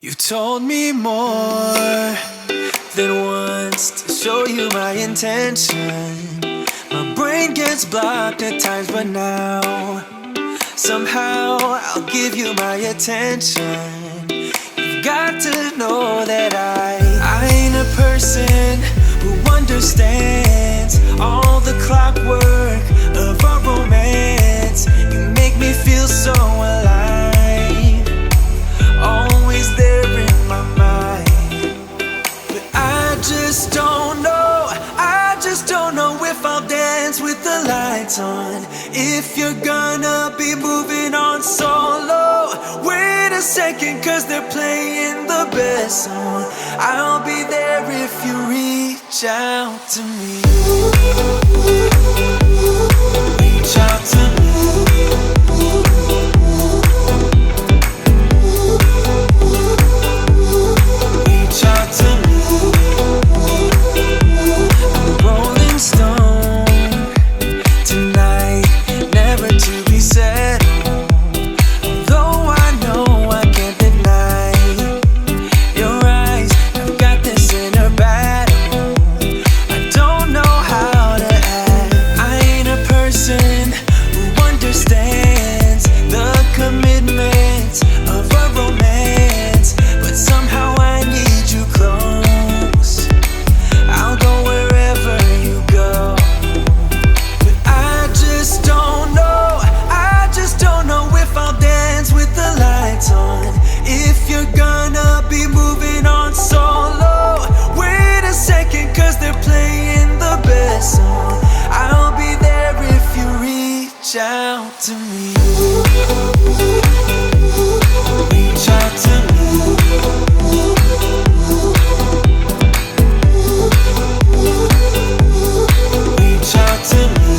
You told me more than once to show you my intention. My brain gets blocked at times, but now somehow I'll give you my attention. You've got to know that I ain't a person who understands all the clockwork of our romance. You make me feel so alive, always there in my mind. But I just don't know if I'll dance with the lights on. If you're gonna be moving on solo, wait a second, cause they're playing the best song. I'll be there if you reach out to me. Reach out to me. Reach out to me. I'm a rolling stone tonight, never to be settled. Though I know I can't deny your eyes, I've got this inner battle. I don't know how to act. I ain't a person who understands the commitment of a romance, but somehow I need you close. I'll go wherever you go. But I just don't know if I'll dance with the lights on. If you're gonna be moving on solo, wait a second, cause they're playing the best song. I'll be there if you reach out to me. Reach out to me. Reach out to me.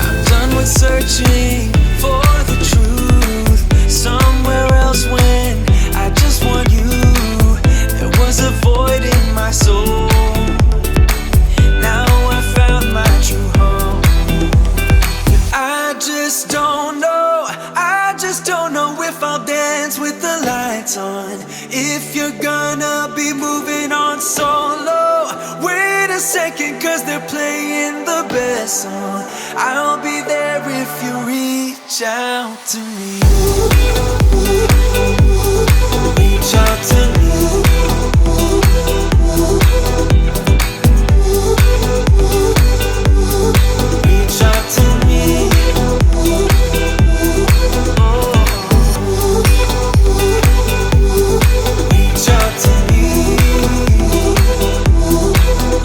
I'm done with searching for the truth somewhere else when I just want you. There was a void in my soul. Now I found my true home. But I just don't know if I'll dance with the lights on. If you're gonna be moving on solo, wait a second, cause they're playing the best song. I'll be there if you reach out to me. Reach out to me. Reach out to me. Reach out to me.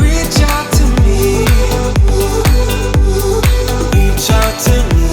Reach out to me. Reach out to me.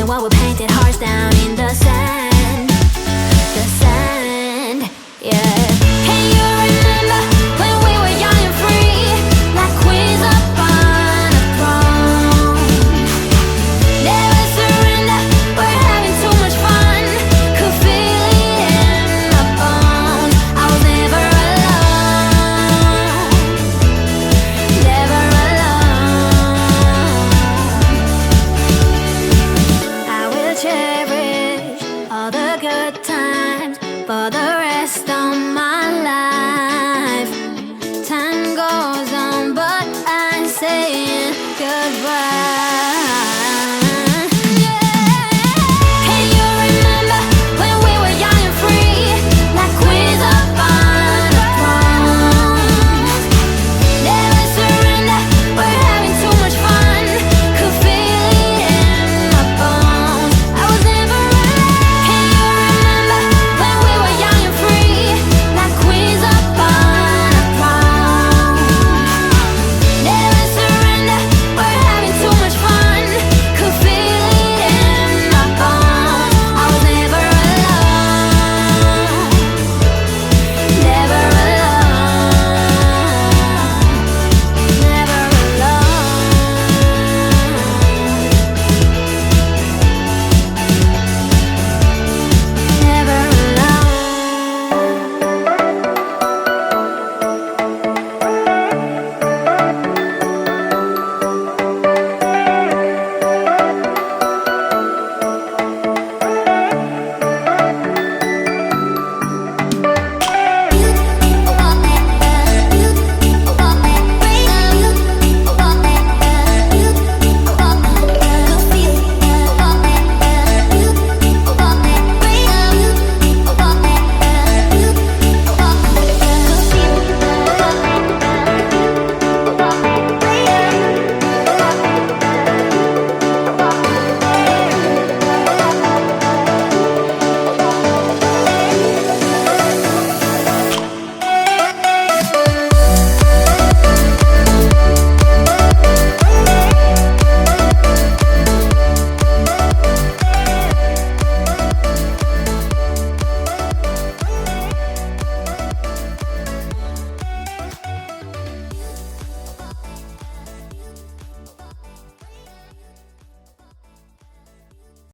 while we painted hearts down in the sand. The sand, yeah. Can you remember when we were young and free, like queens up on a throne? Never surrender, we're having too much fun. Could feel it in my bones. I was never alone. Never alone. I will cherish all the good times for the